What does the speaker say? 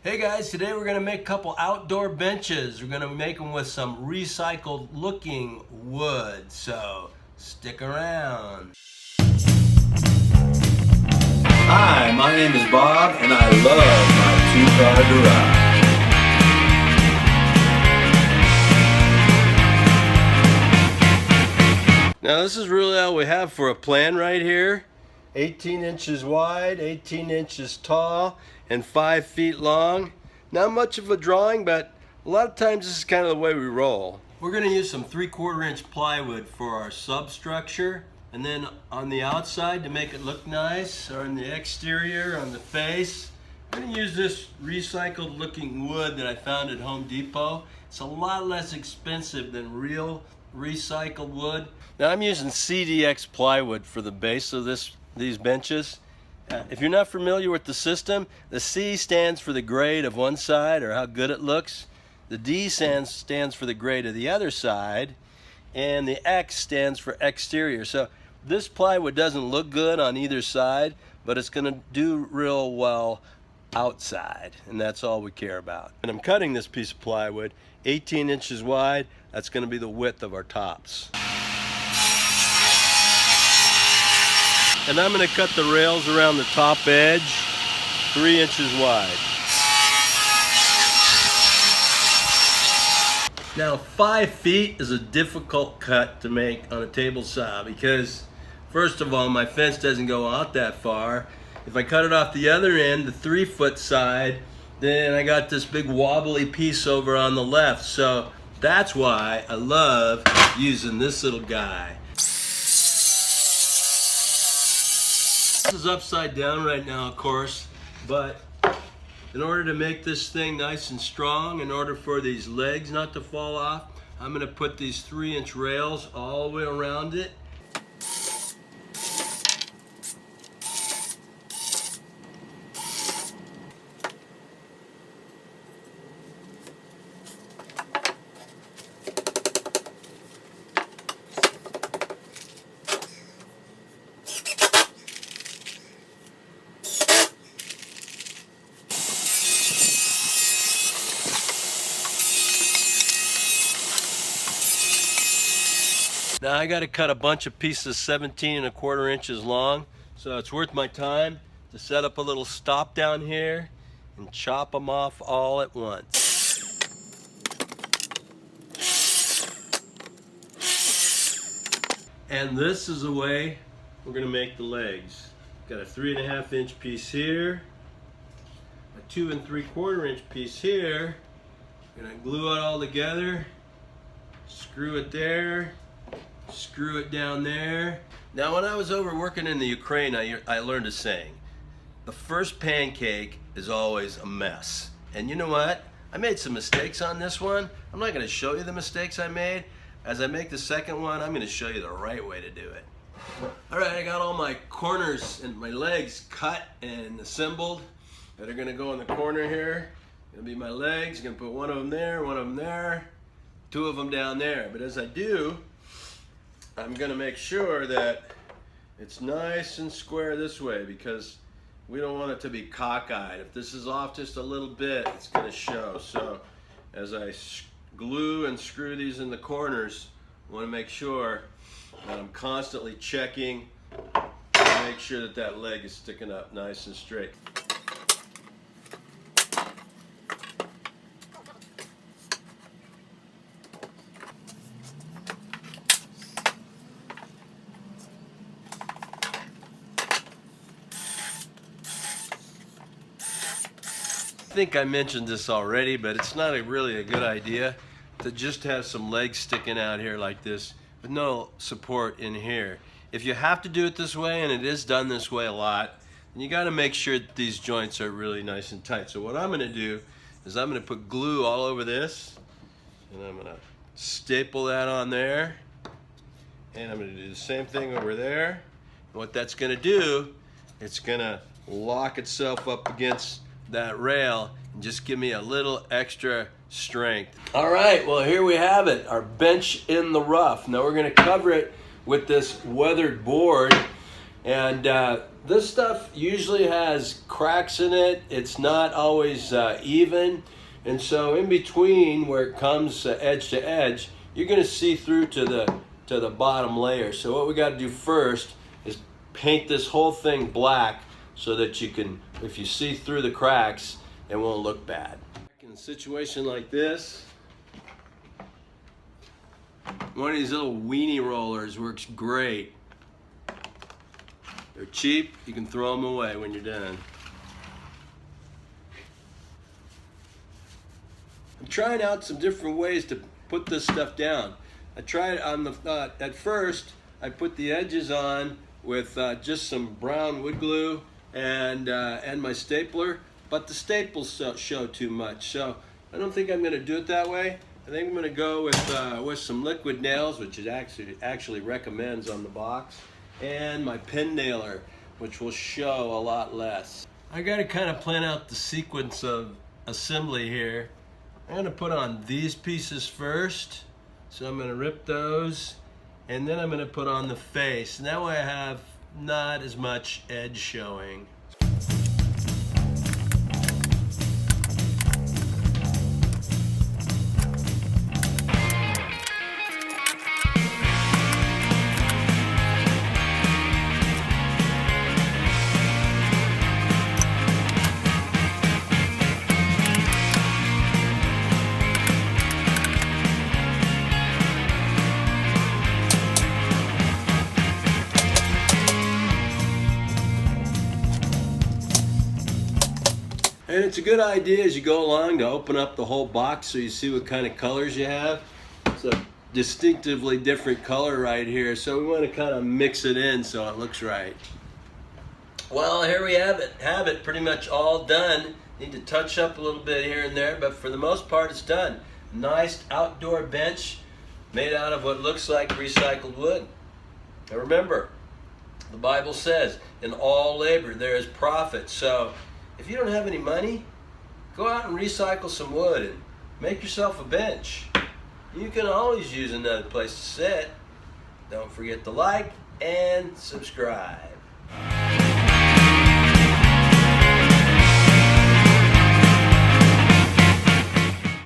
Hey guys, today we're going to make a couple outdoor benches. We're going to make them with some recycled looking wood, so stick around. Hi, my name is Bob and I love my two-car garage. Now this is really all we have for a plan right here. 18 inches wide, 18 inches tall, and 5 feet long. Not much of a drawing, but a lot of times this is kind of the way we roll. We're going to use some 3/4 inch plywood for our substructure, and then on the outside to make it look nice, or on the exterior, on the face, I'm going to use this recycled looking wood that I found at Home Depot. It's a lot less expensive than real recycled wood. Now I'm using CDX plywood for the base of these benches. If you're not familiar with the system, the C stands for the grade of one side or how good it looks. The D stands for the grade of the other side, and the X stands for exterior. So this plywood doesn't look good on either side, but it's going to do real well outside, and that's all we care about. And I'm cutting this piece of plywood 18 inches wide. That's going to be the width of our tops. And I'm going to cut the rails around the top edge 3 inches wide. Now 5 feet is a difficult cut to make on a table saw because first of all, my fence doesn't go out that far. If I cut it off the other end, the 3-foot side, then I got this big wobbly piece over on the left. So that's why I love using this little guy. This is upside down right now, of course, but in order to make this thing nice and strong, in order for these legs not to fall off, I'm going to put these 3-inch rails all the way around it. Now I got to cut a bunch of pieces 17 1/4 inches long, so it's worth my time to set up a little stop down here and chop them off all at once. And this is the way we're going to make the legs. Got a 3.5 inch piece here, a 2 3/4 inch piece here. Gonna glue it all together, screw it there, screw it down there. Now when I was over working in the Ukraine, I learned a saying. The first pancake is always a mess. And you know what? I made some mistakes on this one. I'm not going to show you the mistakes I made. As I make the second one, I'm going to show you the right way to do it. Alright, I got all my corners and my legs cut and assembled that are going to go in the corner here. Going to be my legs. Going to put one of them there, one of them there, 2 of them down there. But as I do, I'm going to make sure that it's nice and square this way because we don't want it to be cockeyed. If this is off just a little bit, it's going to show. So as I glue and screw these in the corners, I want to make sure that I'm constantly checking to make sure that that leg is sticking up nice and straight. I think I mentioned this already, but it's not really a good idea to just have some legs sticking out here like this with no support in here. If you have to do it this way, and it is done this way a lot, then you got to make sure that these joints are really nice and tight. So what I'm going to do is I'm going to put glue all over this, and I'm going to staple that on there, and I'm going to do the same thing over there. And what that's going to do, it's going to lock itself up against that rail and just give me a little extra strength. All right, well here we have it, our bench in the rough. Now we're going to cover it with this weathered board, and This stuff usually has cracks in it. It's not always even. And so in between where it comes edge to edge, you're going to see through to the bottom layer. So what we got to do first is paint this whole thing black so that you can, if you see through the cracks, it won't look bad. In a situation like this, one of these little weenie rollers works great. They're cheap, you can throw them away when you're done. I'm trying out some different ways to put this stuff down. I tried on the, at first, I put the edges on with just some brown wood glue and my stapler, but the staples show too much. So I don't think I'm gonna do it that way. I think I'm gonna go with some liquid nails, which it actually recommends on the box, and my pen nailer, which will show a lot less. I gotta kind of plan out the sequence of assembly here. I'm gonna put on these pieces first. So I'm gonna rip those, and then I'm gonna put on the face. And that way I have not as much edge showing. And it's a good idea as you go along to open up the whole box so you see what kind of colors you have. It's a distinctively different color right here, so we want to kind of mix it in so it looks right. Well, here we have it pretty much all done. Need to touch up a little bit here and there, but for the most part it's done. Nice outdoor bench made out of what looks like recycled wood. Now remember, the Bible says, in all labor there is profit. So if you don't have any money, go out and recycle some wood and make yourself a bench. You can always use another place to sit. Don't forget to like and subscribe.